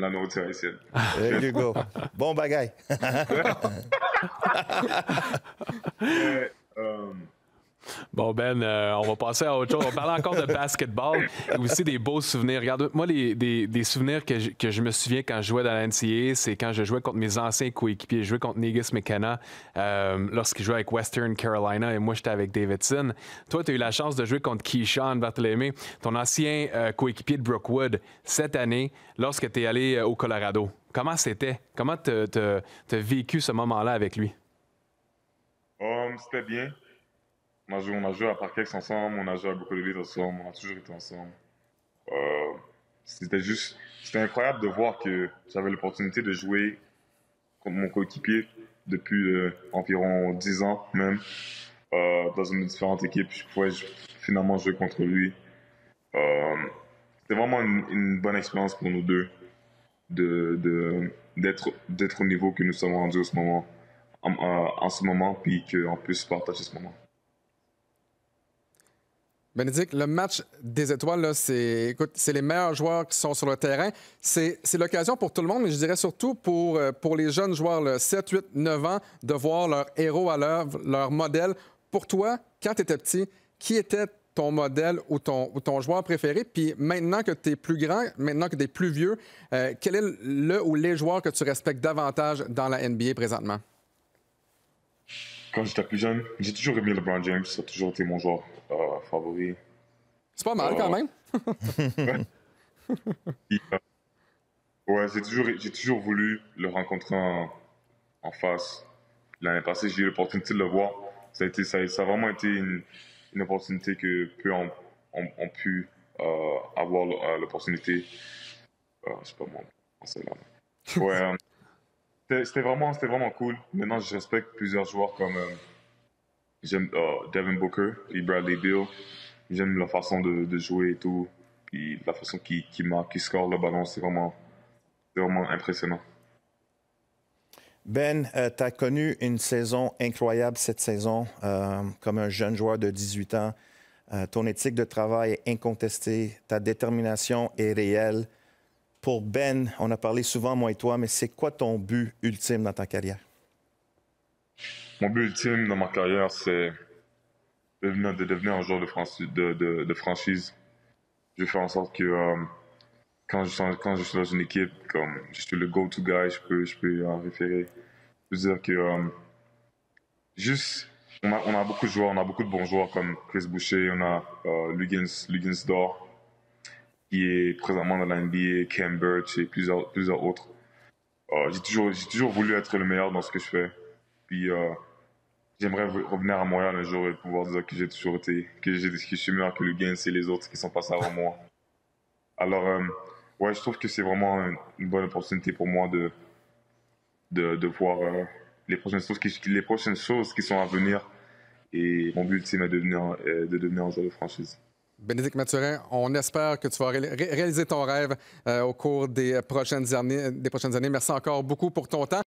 nourriture haïtienne. There you go. Bon bagaille. Bon, Ben, on va passer à autre chose. On parle encore de basketball et aussi des beaux souvenirs. Regarde, moi, des souvenirs que je me souviens quand je jouais dans la NCAA, c'est quand je jouais contre mes anciens coéquipiers. Je jouais contre Negus McKenna lorsqu'il jouait avec Western Carolina et moi, j'étais avec Davidson. Toi, tu as eu la chance de jouer contre Keyshawn Barthélemy, ton ancien coéquipier de Brookwood, cette année, lorsque tu es allé au Colorado. Comment c'était? Comment tu as vécu ce moment-là avec lui? C'était bien. On a joué à Parkex ensemble, on a joué à beaucoup de villes ensemble, on a toujours été ensemble. C'était incroyable de voir que j'avais l'opportunité de jouer contre mon coéquipier depuis environ 10 ans même, dans une différente équipe. Je pouvais finalement jouer contre lui. C'était vraiment une bonne expérience pour nous deux d'être au niveau que nous sommes rendus en ce moment, puis qu'on puisse partager ce moment. Bénédicte, le match des étoiles, là, c'est les meilleurs joueurs qui sont sur le terrain. C'est l'occasion pour tout le monde, mais je dirais surtout pour les jeunes joueurs, là, 7, 8, 9 ans, de voir leur héros à l'œuvre, leur modèle. Pour toi, quand tu étais petit, qui était ton modèle ou ton joueur préféré? Puis maintenant que tu es plus grand, maintenant que tu es plus vieux, quel est le ou les joueurs que tu respectes davantage dans la NBA présentement? Quand j'étais plus jeune, j'ai toujours aimé LeBron James. Ça a toujours été mon joueur favori. C'est pas mal quand même. Ouais, j'ai toujours voulu le rencontrer en face. L'année passée, j'ai eu l'opportunité de le voir. Ça a vraiment été une opportunité que peu ont pu avoir l'opportunité. Je sais pas moi, c'est là. Ouais, c'était vraiment cool. Maintenant, je respecte plusieurs joueurs comme j'aime Devin Booker et Bradley Beal. J'aime la façon de jouer et tout. Puis la façon qu'il marque, qu'il score le ballon, c'est vraiment impressionnant. Ben, tu as connu une saison incroyable cette saison comme un jeune joueur de 18 ans. Ton éthique de travail est incontestée. Ta détermination est réelle. Pour Ben, on a parlé souvent, moi et toi, mais c'est quoi ton but ultime dans ta carrière? Mon but ultime dans ma carrière, c'est de devenir un joueur de franchise. Je vais faire en sorte que quand je suis dans une équipe, comme je suis le go-to guy, je peux en référer. Je veux dire que on a beaucoup de joueurs, on a beaucoup de bons joueurs comme Chris Boucher, on a Luguentz Dort, qui est présentement dans la NBA, Cam Birch et plusieurs autres. J'ai toujours voulu être le meilleur dans ce que je fais. Puis j'aimerais revenir à Montréal un jour et pouvoir dire que j'ai toujours été, que je suis meilleur que Luguentz et les autres qui sont passés avant moi. Alors, ouais, je trouve que c'est vraiment une bonne opportunité pour moi de voir les prochaines choses qui sont à venir. Et mon but ultime est de devenir un joueur de franchise. Bénédicte Mathurin, on espère que tu vas réaliser ton rêve au cours des prochaines années. Merci encore beaucoup pour ton temps.